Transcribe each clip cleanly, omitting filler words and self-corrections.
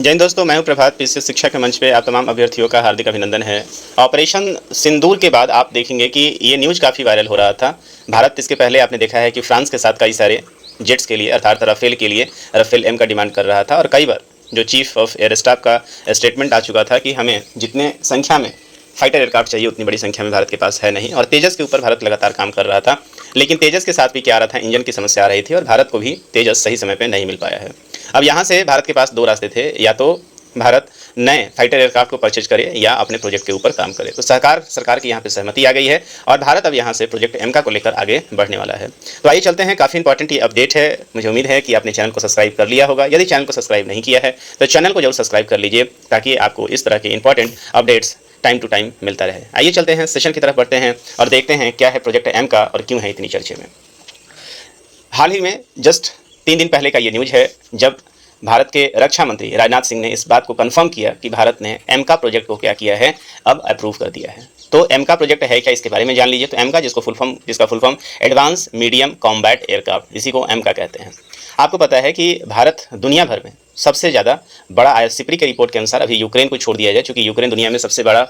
जय हिंद दोस्तों, मैं हूं प्रभात। पीसीएस शिक्षा के मंच पे आप तमाम अभ्यर्थियों का हार्दिक अभिनंदन है। ऑपरेशन सिंदूर के बाद आप देखेंगे कि ये न्यूज़ काफ़ी वायरल हो रहा था। भारत इसके पहले आपने देखा है कि फ्रांस के साथ कई सारे जेट्स के लिए अर्थात राफेल के लिए राफेल एम का डिमांड कर रहा था और कई बार जो चीफ ऑफ एयर स्टाफ का स्टेटमेंट आ चुका था कि हमें जितने संख्या में फाइटर एयरक्राफ्ट चाहिए उतनी बड़ी संख्या में भारत के पास है नहीं। और तेजस के ऊपर भारत लगातार काम कर रहा था, लेकिन तेजस के साथ भी क्या आ रहा था, इंजन की समस्या आ रही थी और भारत को भी तेजस सही समय पर नहीं मिल पाया है। अब यहाँ से भारत के पास दो रास्ते थे, या तो भारत नए फाइटर एयरक्राफ्ट को परचेज करे या अपने प्रोजेक्ट के ऊपर काम करे। तो सरकार की यहाँ पे सहमति आ गई है और भारत अब यहाँ से प्रोजेक्ट एमका को लेकर आगे बढ़ने वाला है। तो आइए चलते हैं, काफ़ी इंपॉर्टेंट ये अपडेट है। मुझे उम्मीद है कि आपने चैनल को सब्सक्राइब कर लिया होगा। यदि चैनल को सब्सक्राइब नहीं किया है तो चैनल को जरूर सब्सक्राइब कर लीजिए ताकि आपको इस तरह के important updates time to time मिलता रहे। आइए चलते हैं, सेशन की तरफ बढ़ते हैं और देखते हैं क्या है प्रोजेक्ट एमका और क्यों है इतनी चर्चे में। हाल ही में जस्ट 3 दिन पहले का ये न्यूज़ है जब भारत के रक्षा मंत्री राजनाथ सिंह ने इस बात को कंफर्म किया कि भारत ने एमका प्रोजेक्ट को क्या किया है, अब अप्रूव कर दिया है। तो एमका प्रोजेक्ट है क्या, इसके बारे में जान लीजिए। तो एमका जिसका full form advance medium combat aircraft, इसी को एमका कहते हैं। आपको पता है कि भारत दुनिया भर में सबसे ज़्यादा बड़ा आईआरसीपी की रिपोर्ट के अनुसार अभी यूक्रेन को छोड़ दिया जाए, चूँकि यूक्रेन दुनिया में सबसे बड़ा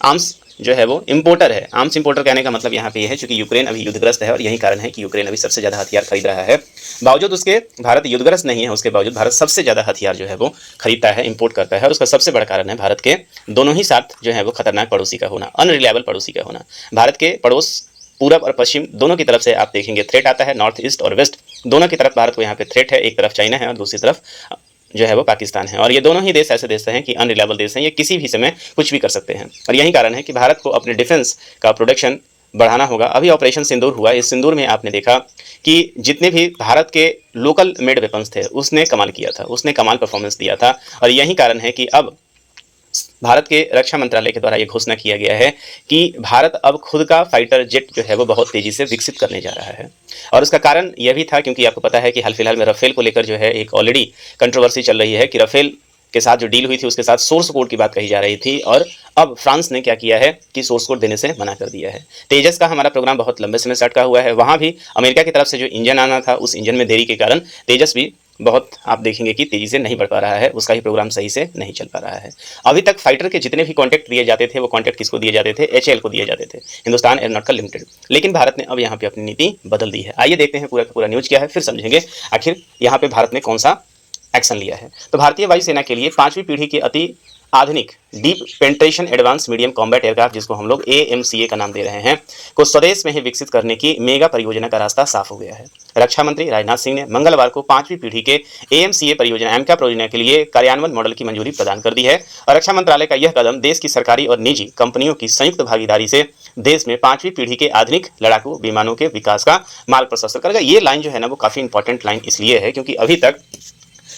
आर्म्स जो है वो इंपोर्टर है। आर्म्स इंपोर्टर कहने का मतलब यहाँ पे ये है क्योंकि यूक्रेन अभी युद्धग्रस्त है और यही कारण है कि यूक्रेन अभी सबसे ज़्यादा हथियार खरीद रहा है। बावजूद उसके भारत युद्धग्रस्त नहीं है, उसके बावजूद भारत सबसे ज़्यादा हथियार जो है वो खरीदता है, इंपोर्ट करता है। और उसका सबसे बड़ा कारण है भारत के दोनों ही साथ जो है वो खतरनाक पड़ोसी का होना, अनरिलायबल पड़ोसी का होना। भारत के पड़ोस पूरब और पश्चिम दोनों की तरफ से आप देखेंगे थ्रेट आता है, नॉर्थ ईस्ट और वेस्ट दोनों की तरफ भारत को यहाँ पे थ्रेट है। एक तरफ चाइना है और दूसरी तरफ जो है वो पाकिस्तान है। और ये दोनों ही देश ऐसे देश हैं कि अनरिलायबल देश हैं, ये किसी भी समय कुछ भी कर सकते हैं। और यही कारण है कि भारत को अपने डिफेंस का प्रोडक्शन बढ़ाना होगा। अभी ऑपरेशन सिंदूर हुआ, इस सिंदूर में आपने देखा कि जितने भी भारत के लोकल मेड वेपन्स थे उसने कमाल किया था, उसने कमाल परफॉर्मेंस दिया था। और यही कारण है कि अब भारत के रक्षा मंत्रालय के द्वारा ये घोषणा किया गया है कि भारत अब खुद का फाइटर जेट जो है वो बहुत तेजी से विकसित करने जा रहा है। और उसका कारण यह भी था क्योंकि आपको पता है कि हाल फिलहाल में राफेल को लेकर जो है एक ऑलरेडी कंट्रोवर्सी चल रही है कि राफेल के साथ जो डील हुई थी उसके साथ सोर्स कोड की बात कही जा रही थी और अब फ्रांस ने क्या किया है कि सोर्स कोड देने से मना कर दिया है। तेजस का हमारा प्रोग्राम बहुत लंबे समय से अटका हुआ है, वहाँ भी अमेरिका की तरफ से जो इंजन आना था उस इंजन में देरी के कारण तेजस भी बहुत आप देखेंगे कि तेजी से नहीं बढ़ पा रहा है, उसका ही प्रोग्राम सही से नहीं चल पा रहा है। अभी तक फाइटर के जितने भी कॉन्ट्रैक्ट दिए जाते थे वो कॉन्ट्रैक्ट किसको दिए जाते थे, एचएएल को दिए जाते थे, हिंदुस्तान एयरोनॉटिकल लिमिटेड। लेकिन भारत ने अब यहाँ पे अपनी नीति बदल दी है। आइए देखते हैं पूरा का पूरा न्यूज़ क्या है, फिर समझेंगे आखिर यहाँ पे भारत ने कौन सा एक्शन लिया है। तो भारतीय वायुसेना के लिए 5वीं पीढ़ी के अति आधुनिक deep penetration advance medium combat aircraft, जिसको हम लोग एएमसीए का नाम दे रहे हैं, को स्वदेश में ही विकसित करने की मेगा परियोजना का रास्ता साफ हो गया है। रक्षा मंत्री राजनाथ सिंह ने मंगलवार को 5वीं पीढ़ी के एएमसीए परियोजना एमका परियोजना के लिए कार्यान्वयन मॉडल की मंजूरी प्रदान कर दी है। और रक्षा मंत्रालय का यह कदम देश की सरकारी और निजी कंपनियों की संयुक्त भागीदारी से देश में 5वीं पीढ़ी के आधुनिक लड़ाकू विमानों के विकास का मार्ग प्रशस्त करेगा। ये लाइन जो है ना वो काफ़ी इंपॉर्टेंट लाइन इसलिए है क्योंकि अभी तक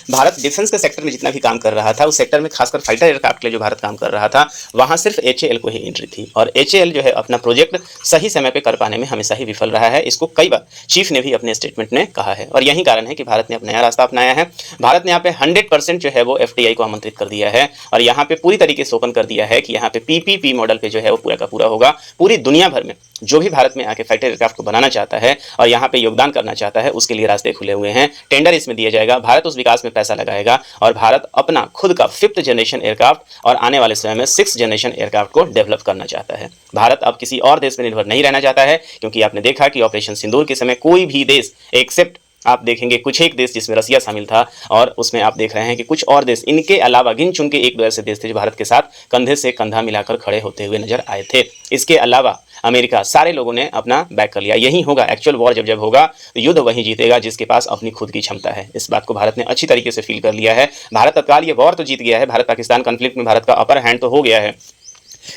भारत डिफेंस के सेक्टर में जितना भी काम कर रहा था उस सेक्टर में खासकर फाइटर एयरक्राफ्ट के लिए जो भारत काम कर रहा था वहां सिर्फ एचएएल को ही एंट्री थी। और एचएएल जो है अपना प्रोजेक्ट सही समय पे कर पाने में हमेशा ही विफल रहा है। इसको कई बार चीफ ने भी अपने स्टेटमेंट में कहा है और यही कारण है कि भारत ने अपना नया रास्ता अपनाया है। भारत ने यहाँ पे 100% जो है वो एफटीआई को आमंत्रित कर दिया है और यहाँ पे पूरी तरीके से ओपन कर दिया है कि यहाँ पे पीपीपी मॉडल पे जो है वो पूरा का पूरा होगा। पूरी दुनिया भर में जो भी भारत में आके फाइटर एयरक्राफ्ट को बनाना चाहता है और यहाँ पे योगदान करना चाहता है उसके लिए रास्ते खुले हुए हैं। टेंडर इसमें दिया जाएगा, भारत उस विकास में पैसा लगाएगा और भारत अपना खुद का 5th जनरेशन एयरक्राफ्ट और आने वाले समय में 6th जनरेशन एयरक्राफ्ट को डेवलप करना चाहता है। भारत अब किसी और देश पर निर्भर नहीं रहना चाहता है क्योंकि आपने देखा कि ऑपरेशन सिंदूर के समय कोई भी देश एक्सेप्ट आप देखेंगे कुछ एक देश जिसमें रसिया शामिल था और उसमें आप देख रहे हैं कि कुछ और देश इनके अलावा गिन चुन के 1-2 ऐसे देश थे जो भारत के साथ कंधे से कंधा मिलाकर खड़े होते हुए नजर आए थे। इसके अलावा अमेरिका, सारे लोगों ने अपना बैक कर लिया। यही होगा एक्चुअल वॉर, जब होगा तो युद्ध वही जीतेगा जिसके पास अपनी खुद की क्षमता है। इस बात को भारत ने अच्छी तरीके से फील कर लिया है। भारत तत्काल ये वॉर तो जीत गया है, भारत पाकिस्तान कॉन्फ्लिक्ट में भारत का अपर हैंड तो हो गया है,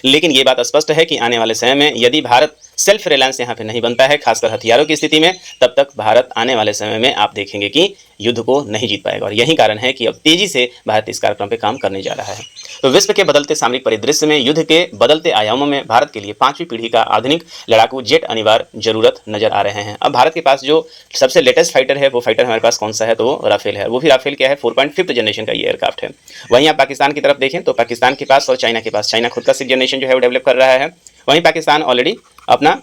लेकिन ये बात स्पष्ट है कि आने वाले समय में यदि भारत सेल्फ रिलायंस यहाँ पे नहीं बनता है, खासकर हथियारों की स्थिति में, तब तक भारत आने वाले समय में आप देखेंगे कि युद्ध को नहीं जीत पाएगा। और यही कारण है कि अब तेजी से भारत इस कार्यक्रम पे काम करने जा रहा है। तो विश्व के बदलते सामरिक परिदृश्य में, युद्ध के बदलते आयामों में भारत के लिए 5वीं पीढ़ी का आधुनिक लड़ाकू जेट अनिवार्य जरूरत नजर आ रहे हैं। अब भारत के पास जो सबसे लेटेस्ट फाइटर है वो फाइटर हमारे पास कौन सा है, तो वो राफेल है। वो भी राफेल क्या है, 4.5th जनरेशन का ये एयरक्राफ्ट है। वहीं आप पाकिस्तान की तरफ देखें तो पाकिस्तान के पास और चाइना के पास, चाइना खुद का 6th जनरेशन जो है वो डेवलप कर रहा है। वहीं पाकिस्तान ऑलरेडी अपना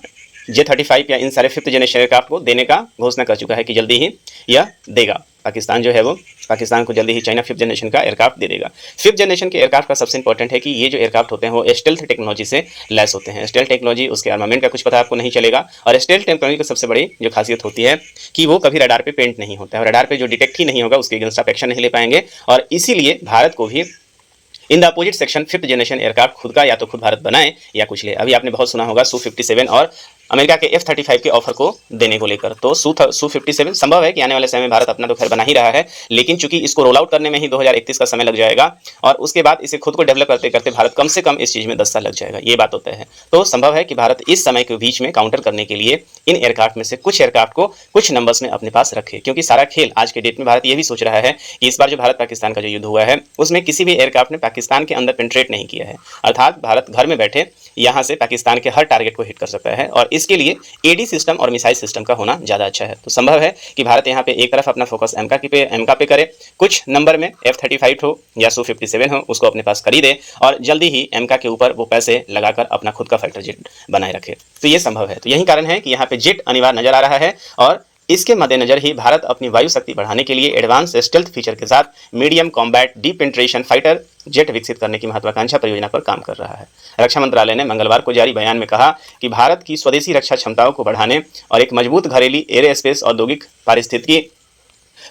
J-35 या इन सारे 5th जनरेशन एयरक्राफ्ट को देने का घोषणा कर चुका है कि जल्दी ही यह देगा। पाकिस्तान जो है वो पाकिस्तान को जल्दी ही चाइना 5th जनरेशन का एयरक्राफ्ट दे देगा। 5th जनरेशन के एयरक्राफ्ट का सबसे इंपॉर्टेंट है कि ये जो एयरक्राफ्ट होते हैं वो स्टेल्थ टेक्नोलॉजी से लैस होते हैं। स्टेल्थ टेक्नोलॉजी, उसके आर्मामेंट का कुछ पता आपको नहीं चलेगा। और स्टेल्थ टेक्नोलॉजी की सबसे बड़ी जो खासियत होती है कि वो कभी रडार पे पेंट नहीं होता है, रडार पे जो डिटेक्ट ही नहीं होगा उसके अगेंस्ट आप एक्शन नहीं ले पाएंगे। और इसीलिए भारत को भी in the opposite section 5th generation aircraft खुद का या तो खुद भारत बनाए या कुछ ले। अभी आपने बहुत सुना होगा Su-57 और अमेरिका के F-35 के ऑफर को देने को लेकर। तो Su-57 संभव है कि आने वाले समय में भारत अपना तो खैर बना ही रहा है, लेकिन चूंकि इसको रोल आउट करने में ही 2031 का समय लग जाएगा और उसके बाद इसे खुद को डेवलप करते करते भारत कम से कम इस चीज़ में 10 साल लग जाएगा, ये बात होता है। तो संभव है कि भारत इस समय के बीच में काउंटर करने के लिए इन एयरक्राफ्ट में से कुछ एयरक्राफ्ट को कुछ नंबर्स में अपने पास रखे, क्योंकि सारा खेल आज के डेट में भारत ये भी सोच रहा है कि इस बार जो भारत पाकिस्तान का जो युद्ध हुआ है उसमें किसी भी एयरक्राफ्ट ने पाकिस्तान के अंदर पेनिट्रेट नहीं किया है, अर्थात भारत घर में बैठे यहाँ से पाकिस्तान के हर टारगेट को हिट कर सकता है। और इसके लिए एडी सिस्टम और मिसाइल सिस्टम का होना ज़्यादा अच्छा है। तो संभव है कि भारत यहाँ पे एक तरफ अपना फोकस एमका पे करे, कुछ नंबर में F-35 हो या Su-57 हो उसको अपने पास खरीदे और जल्दी ही एमका के ऊपर वो पैसे लगाकर अपना खुद का फाइटर जेट बनाए रखे। तो ये संभव है। तो यही कारण है कि यहाँ पे जेट अनिवार्य नजर आ रहा है और इसके मद्देनजर ही भारत अपनी वायु शक्ति बढ़ाने के लिए एडवांस स्टेल्थ फीचर के साथ medium combat deep penetration fighter jet विकसित करने की महत्वाकांक्षा परियोजना पर काम कर रहा है। रक्षा मंत्रालय ने मंगलवार को जारी बयान में कहा कि भारत की स्वदेशी रक्षा क्षमताओं को बढ़ाने और एक मजबूत घरेलू एयरोस्पेस औद्योगिक पारिस्थितिकी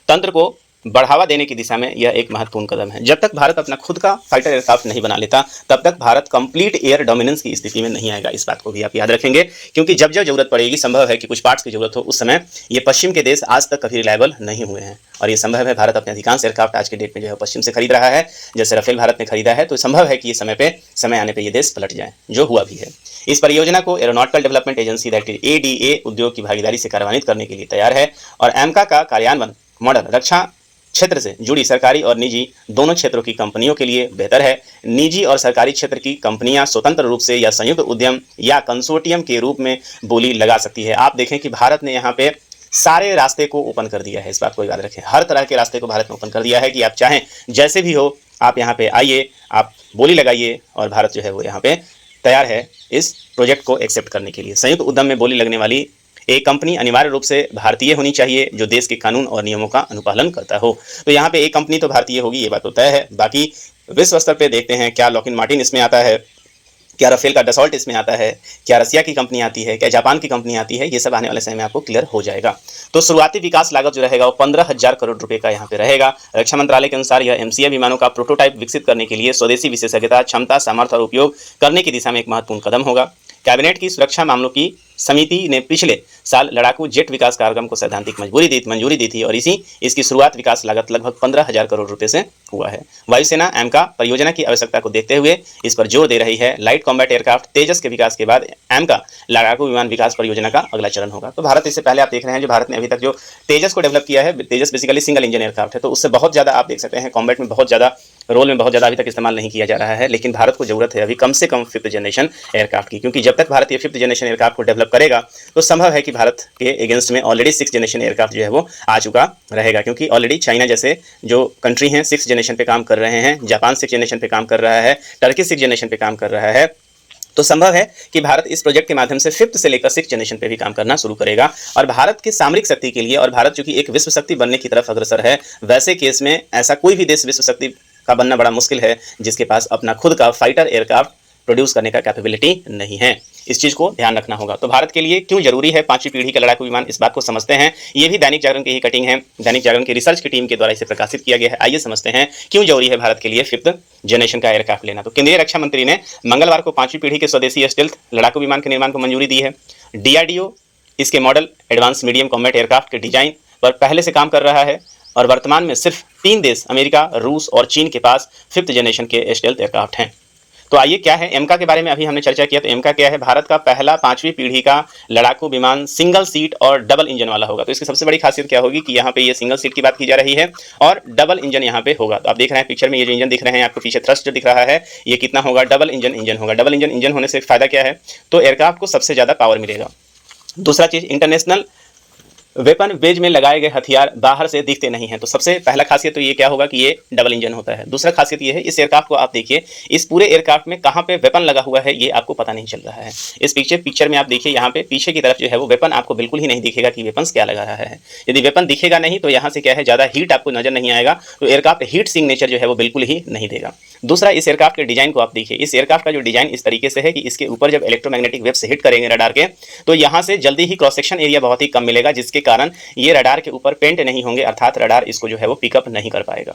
तंत्र को बढ़ावा देने की दिशा में यह एक महत्वपूर्ण कदम है। जब तक भारत अपना खुद का फाइटर एयरक्राफ्ट नहीं बना लेता तब तक भारत कंप्लीट एयर डोमिनेंस की स्थिति में नहीं आएगा। इस बात को भी आप याद रखेंगे, क्योंकि जब जब जरूरत पड़ेगी, संभव है कि कुछ पार्ट्स की जरूरत हो, उस समय ये पश्चिम के देश आज तक कभी रिलायबल नहीं हुए हैं। और ये संभव है भारत अपने अधिकांश एयरक्राफ्ट आज के डेट में जो है पश्चिम से खरीद रहा है, जैसे राफेल भारत ने खरीदा है। तो संभव है कि ये समय आने पर ये देश पलट जाए, जो हुआ भी है। इस परियोजना को aeronautical development agency that is ADA उद्योग की भागीदारी से कार्यान्वित करने के लिए तैयार है। और एमका का कार्यान्वयन मॉडल रक्षा क्षेत्र से जुड़ी सरकारी और निजी दोनों क्षेत्रों की कंपनियों के लिए बेहतर है। निजी और सरकारी क्षेत्र की कंपनियां स्वतंत्र रूप से या संयुक्त उद्यम या कंसोर्टियम के रूप में बोली लगा सकती है। आप देखें कि भारत ने यहाँ पे सारे रास्ते को ओपन कर दिया है, इस बात को याद रखें। हर तरह के रास्ते को भारत ने ओपन कर दिया है कि आप चाहें जैसे भी हो, आप यहाँ पे आइए, आप बोली लगाइए और भारत जो है वो यहाँ पे तैयार है इस प्रोजेक्ट को एक्सेप्ट करने के लिए। संयुक्त उद्यम में बोली लगने वाली एक कंपनी अनिवार्य रूप से भारतीय होनी चाहिए जो देश के कानून और नियमों का अनुपालन करता हो। तो यहाँ पे एक कंपनी तो भारतीय होगी, ये बात तो तय है। बाकी विश्व स्तर पे देखते हैं क्या लॉकहीड मार्टिन इसमें आता है, क्या राफेल का डसॉल्ट इसमें आता है, क्या रसिया की कंपनी आती है, क्या जापान की कंपनी आती है, ये सब आने वाले समय में आपको क्लियर हो जाएगा। तो शुरुआती विकास लागत जो रहेगा वो 15,000 करोड़ रुपए का यहाँ पे रहेगा। रक्षा मंत्रालय के अनुसार यह MCA विमानों का प्रोटोटाइप विकसित करने के लिए स्वदेशी विशेषज्ञता, क्षमता, सामर्थ्य और उपयोग करने की दिशा में एक महत्वपूर्ण कदम होगा। कैबिनेट की सुरक्षा मामलों की समिति ने पिछले साल लड़ाकू जेट विकास कार्यक्रम को सैद्धांतिक मंजूरी दी थी और इसकी शुरुआत विकास लागत लगभग 15,000 करोड़ रुपए से हुआ है। वायुसेना एमका परियोजना की आवश्यकता को देखते हुए इस पर जोर दे रही है। लाइट कॉम्बैट एयरक्राफ्ट तेजस के विकास के बाद एमका लड़ाकू विमान विकास परियोजना का अगला चरण होगा। तो भारत इससे पहले आप देख रहे हैं जो भारत ने अभी तक जो तेजस को डेवलप किया है, तेजस बेसिकली सिंगल इंजन एयरक्राफ्ट है, तो उससे बहुत ज़्यादा आप देख सकते हैं कॉम्बैट में बहुत ज़्यादा रोल में बहुत ज़्यादा अभी तक इस्तेमाल नहीं किया जा रहा है। लेकिन भारत को जरूरत है अभी कम से कम 5th जनरेशन एयरक्राफ्ट की, क्योंकि जब तक भारत ये 5th जनरेशन एयरक्राफ्ट को डेवलप करेगा तो संभव है कि भारत के अगेंस्ट में ऑलरेडी 6th जनरेशन एयरक्राफ्ट जो है वो आ चुका रहेगा, क्योंकि ऑलरेडी चाइना जैसे जो कंट्री हैं 6th जनरेशन पे काम कर रहे हैं, जापान 6th जनरेशन पे काम कर रहा है, टर्की 6th जनरेशन पे काम कर रहा है। तो संभव है कि भारत इस प्रोजेक्ट के माध्यम से 5th से लेकर 6th जनरेशन पे भी काम करना शुरू करेगा। और भारत की सामरिक शक्ति के लिए, और भारत चूंकि एक विश्व शक्ति बनने की तरफ अग्रसर है, वैसे केस में ऐसा कोई भी देश विश्व शक्ति का बनना बड़ा मुश्किल है जिसके पास अपना खुद का फाइटर एयरक्राफ्ट प्रोड्यूस करने का कैपेबिलिटी नहीं है। इस चीज को ध्यान रखना होगा। तो भारत के लिए क्यों जरूरी है 5वीं पीढ़ी का लड़ाकू विमान, इस बात को समझते हैं। ये भी दैनिक जागरण की ही कटिंग है, दैनिक जागरण की रिसर्च की टीम के द्वारा इसे प्रकाशित किया गया है। आइए समझते हैं क्यों जरूरी है भारत के लिए 5th जनरेशन का एयरक्राफ्ट लेना। तो केंद्रीय रक्षा मंत्री ने मंगलवार को 5वीं पीढ़ी के स्वदेशी स्टेल्थ लड़ाकू विमान के निर्माण को मंजूरी दी है। DRDO इसके model advance medium combat aircraft के डिजाइन पर पहले से काम कर रहा है और वर्तमान में सिर्फ 3 देश अमेरिका, रूस और चीन के पास 5th जनरेशन के स्टेल्थ एयरक्राफ्ट हैं। तो आइए क्या है एमका के बारे में अभी हमने चर्चा किया। तो एमका क्या है? भारत का पहला 5वीं पीढ़ी का लड़ाकू विमान सिंगल सीट और डबल इंजन वाला होगा। तो इसकी सबसे बड़ी खासियत क्या होगी कि यहाँ पे ये सिंगल सीट की बात की जा रही है और डबल इंजन यहाँ पे होगा। तो आप देख रहे हैं पिक्चर में ये जो इंजन दिख रहे हैं आपको पीछे थ्रस्ट जो दिख रहा है ये कितना होगा? डबल इंजन होगा। डबल इंजन होने से फायदा क्या है? तो एयरक्राफ्ट को सबसे ज़्यादा पावर मिलेगा। दूसरा चीज़ इंटरनेशनल वेपन बेज में लगाए गए हथियार बाहर से दिखते नहीं हैं। तो सबसे पहला खासियत तो ये क्या होगा कि ये डबल इंजन होता है। दूसरा खासियत ये है, इस एयरक्राफ्ट को आप देखिए, इस पूरे एयरक्राफ्ट में कहां पे वेपन लगा हुआ है ये आपको पता नहीं चल रहा है। इस पिक्चर में आप देखिए, यहाँ पे पीछे की तरफ जो है वो वेपन आपको बिल्कुल ही नहीं दिखेगा कि वेपन क्या लगा रहा है। यदि वेपन दिखेगा नहीं तो यहाँ से क्या है, ज्यादा हीट आपको नजर नहीं आएगा, तो एयरक्राफ्ट हीट सिग्नेचर जो है वो बिल्कुल ही नहीं देगा। दूसरा, इस एयरक्राफ्ट के डिजाइन को आप देखिए, इस एयरक्राफ्ट का जो डिजाइन इस तरीके से है कि इसके ऊपर जब इलेक्ट्रोमैग्नेटिक वेव से हिट करेंगे रडार के, तो यहाँ से जल्दी ही क्रॉस सेक्शन एरिया बहुत ही कम मिलेगा, जिसके कारण ये रडार के ऊपर पेंट नहीं होंगे, अर्थात रडार इसको जो है वो पिकअप नहीं कर पाएगा।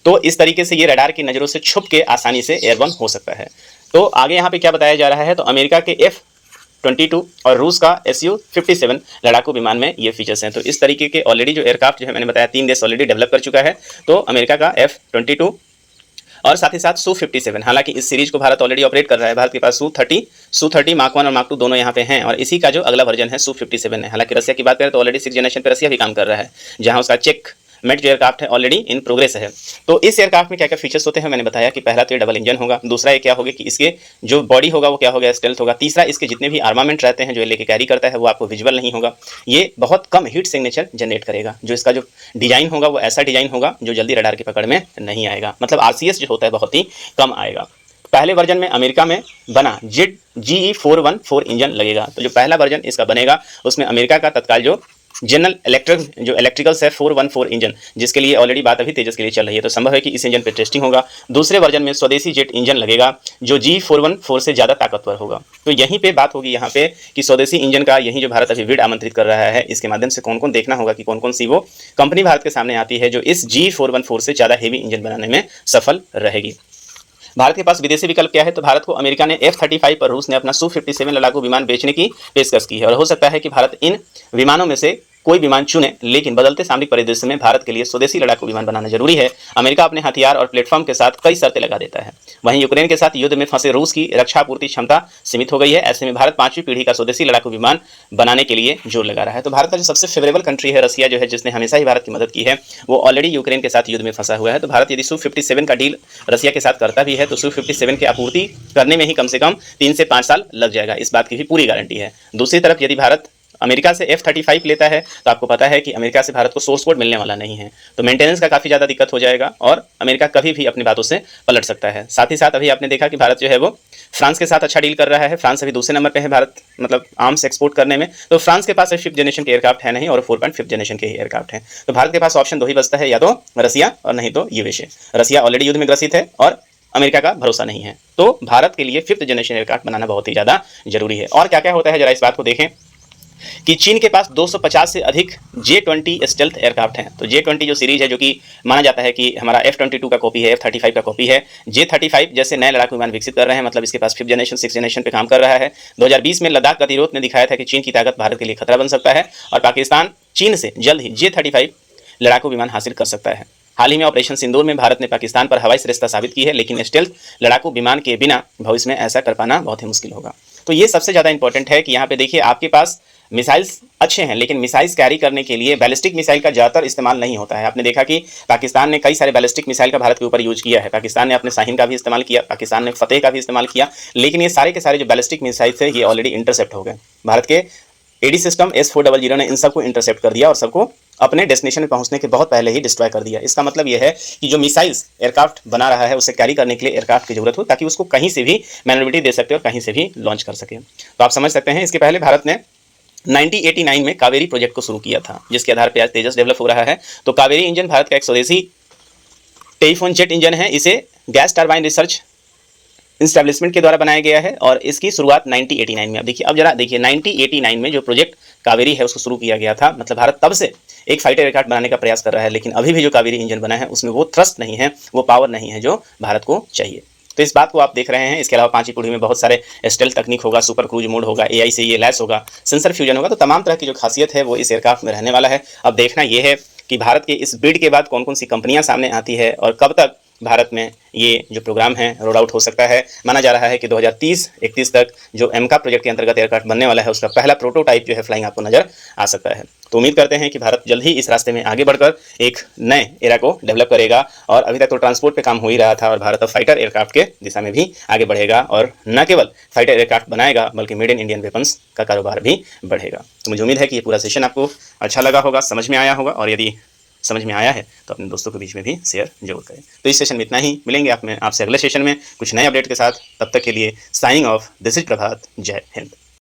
तो इस तरीके से ये रडार की नजरों से छुप के आसानी से एयरबर्न हो सकता है। तो आगे यहाँ पे क्या बताया जा रहा है, तो अमेरिका के F-22 और रूस का Su-57 लड़ाकू विमान में ये फीचर्स हैं। तो इस तरीके के ऑलरेडी जो एयरक्राफ्ट जो है, मैंने बताया 3 देश ऑलरेडी डेवलप कर चुका है। तो अमेरिका का F-22 और साथ ही साथ Su-57, हालांकि इस सीरीज को भारत ऑलरेडी ऑपरेट कर रहा है। भारत के पास Su-30 Mark 1 और Mark 2 दोनों यहाँ पे हैं, और इसी का जो अगला वर्जन है Su-57 है। हालांकि रसिया की बात करें तो ऑलरेडी 6th जनरेशन पे रसिया भी काम कर रहा है, जहां उसका चेक मेट जो एयरक्राफ्ट है ऑलरेडी इन प्रोग्रेस है। तो इस एयरक्राफ्ट में क्या क्या फीचर्स होते हैं मैंने बताया कि पहला तो ये डबल इंजन होगा, दूसरा ये क्या होगा कि इसके जो बॉडी होगा वो क्या होगा, स्टेल्थ होगा, तीसरा इसके जितने भी आर्मामेंट रहते हैं जो लेके कैरी करता है वो आपको विजुअल नहीं होगा, ये बहुत कम हीट सिग्नेचर जनरेट करेगा। जो इसका जो डिजाइन होगा वो ऐसा डिजाइन होगा जो जल्दी रडार की पकड़ में नहीं आएगा, मतलब RCS जो होता है बहुत ही कम आएगा। पहले वर्जन में अमेरिका में बना GE-414 इंजन लगेगा। तो जो पहला वर्जन इसका बनेगा उसमें अमेरिका का तत्काल जो जनरल इलेक्ट्रिकल्स है 414 इंजन, जिसके लिए ऑलरेडी बात अभी तेजस के लिए चल रही है, तो संभव है कि इस इंजन पे टेस्टिंग होगा। दूसरे वर्जन में स्वदेशी जेट इंजन लगेगा जो G414 से ज़्यादा ताकतवर होगा। तो यहीं पे बात होगी यहाँ पे कि स्वदेशी इंजन का यही जो भारत अभी बिड आमंत्रित कर रहा है, इसके माध्यम से कौन कौन देखना होगा कि कौन कौन सी वो कंपनी भारत के सामने आती है जो इस G414 से ज़्यादा हेवी इंजन बनाने में सफल रहेगी। भारत के पास विदेशी विकल्प क्या है, तो भारत को अमेरिका ने F-35 पर रूस ने अपना Su-57 लड़ाकू विमान बेचने की पेशकश की है, और हो सकता है कि भारत इन विमानों में से कोई विमान चुने, लेकिन बदलते सामरिक परिदृश्य में भारत के लिए स्वदेशी लड़ाकू विमान बनाना जरूरी है। अमेरिका अपने हथियार और प्लेटफॉर्म के साथ कई शर्तें लगा देता है। वहीं यूक्रेन के साथ युद्ध में फंसे रूस की रक्षा आपूर्ति क्षमता सीमित हो गई है। ऐसे में भारत 5वीं पीढ़ी का स्वदेशी लड़ाकू विमान बनाने के लिए जोर लगा रहा है। तो भारत का जो सबसे फेवरेबल कंट्री है रसिया जो है, जिसने हमेशा ही भारत की मदद की है, वो ऑलरेडी यूक्रेन के साथ युद्ध में फंसा हुआ है। तो भारत यदि Su-57 का डील रसिया के साथ करता भी है तो Su-57 की आपूर्ति करने में ही कम से कम 3 से 5 साल लग जाएगा, इस बात की भी पूरी गारंटी है। दूसरी तरफ यदि भारत अमेरिका से F-35 लेता है तो आपको पता है कि अमेरिका से भारत को सोर्स कोड मिलने वाला नहीं है, तो मेंटेनेंस का काफ़ी ज़्यादा दिक्कत हो जाएगा और अमेरिका कभी भी अपनी बातों से पलट सकता है। साथ ही साथ अभी आपने देखा कि भारत जो है वो फ्रांस के साथ अच्छा डील कर रहा है। फ्रांस अभी दूसरे नंबर पे है भारत मतलब आर्म्स एक्सपोर्ट करने में, तो फ्रांस के पास 5th जनरेशन के एयरक्राफ्ट है नहीं और 4.5 जनरेशन के एयरक्राफ्ट हैं। तो भारत के पास ऑप्शन 2 ही बचता है, या तो रसिया और नहीं तो USA। रसिया ऑलरेडी युद्ध में ग्रसित है और अमेरिका का भरोसा नहीं है, तो भारत के लिए 5th जनरेशन एयरक्राफ्ट बनाना बहुत ही ज़्यादा जरूरी है। और क्या क्या होता है जरा इस बात को देखें कि चीन के पास 250 से अधिक J-20 स्टेल्थ एयरक्राफ्ट हैं। तो J-20 जो सीरीज है, जो कि माना जाता है कि हमारा F-22 का कॉपी है, F-35 का कॉपी है, J-35 जैसे नए लड़ाकू विमान विकसित कर रहे हैं, मतलब इसके पास 5th जनरेशन 6th जनरेशन पे काम कर रहा है। 2020 में लद्दाख गतिरोध ने दिखाया था कि चीन की ताकत भारत के लिए खतरा बन सकता है और पाकिस्तान चीन से जल्द ही J-35 लड़ाकू विमान हासिल कर सकता है। हाल ही में ऑपरेशन सिंदूर में भारत ने पाकिस्तान पर हवाई श्रेष्ठता साबित की है, लेकिन स्टेल्थ लड़ाकू विमान के बिना भविष्य में ऐसा कर पाना बहुत ही मुश्किल होगा। तो ये सबसे ज़्यादा इंपॉर्टेंट है कि यहाँ पे देखिए आपके पास मिसाइल्स अच्छे हैं, लेकिन मिसाइल्स कैरी करने के लिए बैलिस्टिक मिसाइल का ज़्यादातर इस्तेमाल नहीं होता है। आपने देखा कि पाकिस्तान ने कई सारे बैलिस्टिक मिसाइल का भारत के ऊपर यूज किया है। पाकिस्तान ने अपने शाहीन का भी इस्तेमाल किया, पाकिस्तान ने फतेह का भी इस्तेमाल किया, लेकिन ये सारे के सारे जो बैलिस्टिक मिसाइल्स है ये ऑलरेडी इंटरसेप्ट हो गए। भारत के AD सिस्टम S-400 ने इन सबको इंटरसेप्ट कर दिया और सबको अपने डेस्टिनेशन में पहुंचने के बहुत पहले ही डिस्ट्रॉय कर दिया। इसका मतलब यह है कि जो मिसाइल्स एयरक्राफ्ट बना रहा है उसे कैरी करने के लिए एयरक्राफ्ट की जरूरत हो, ताकि उसको कहीं से भी मैनेवरिटी दे सकते और कहीं से भी लॉन्च कर सके। तो आप समझ सकते हैं, इसके पहले भारत ने 1989 में कावेरी प्रोजेक्ट को शुरू किया था, जिसके आधार पर आज तेजस डेवलप हो रहा है। तो कावेरी इंजन भारत का एक स्वदेशी टेलीफोन जेट इंजन है। इसे गैस टर्बाइन रिसर्च इंस्टैब्लिशमेंट के द्वारा बनाया गया है और इसकी शुरुआत 1989 में। अब देखिए, अब जरा देखिए 1989 में जो प्रोजेक्ट कावेरी है उसको शुरू किया गया था, मतलब भारत तब से एक फाइटर एयरक्राफ्ट बनाने का प्रयास कर रहा है, लेकिन अभी भी जो कावेरी इंजन बना है उसमें वो थ्रस्ट नहीं है, वो पावर नहीं है जो भारत को चाहिए। तो इस बात को आप देख रहे हैं। इसके अलावा 5वीं पीढ़ी में बहुत सारे स्टेल्थ तकनीक होगा, सुपर क्रूज मोड होगा, AI से ये लैस होगा, सेंसर फ्यूजन होगा, तो तमाम तरह की जो खासियत है वो इस एयरक्राफ्ट में रहने वाला है। अब देखना यह है कि भारत के इस बिड के बाद कौन कौन सी कंपनियां सामने आती है और कब तक भारत में ये जो प्रोग्राम है रोल आउट हो सकता है। माना जा रहा है कि 2030-31 तक जो एमका प्रोजेक्ट के अंतर्गत एयरक्राफ्ट बनने वाला है उसका पहला प्रोटोटाइप जो है फ्लाइंग आपको नजर आ सकता है। तो उम्मीद करते हैं कि भारत जल्द ही इस रास्ते में आगे बढ़कर एक नए एरा को डेवलप करेगा। और अभी तक तो ट्रांसपोर्ट पे काम हो ही रहा था और भारत अब फाइटर एयरक्राफ्ट के दिशा में भी आगे बढ़ेगा और न केवल फाइटर एयरक्राफ्ट बनाएगा बल्कि मेड इन इंडियन वेपन्स का कारोबार भी बढ़ेगा। तो मुझे उम्मीद है कि ये पूरा सेशन आपको अच्छा लगा होगा, समझ में आया होगा, और यदि समझ में आया है तो अपने दोस्तों के बीच में भी शेयर जरूर करें। तो इस सेशन में इतना ही, मिलेंगे आपसे अगले सेशन में कुछ नए अपडेट के साथ। तब तक के लिए साइनिंग ऑफ, दिस इज प्रभात। जय हिंद।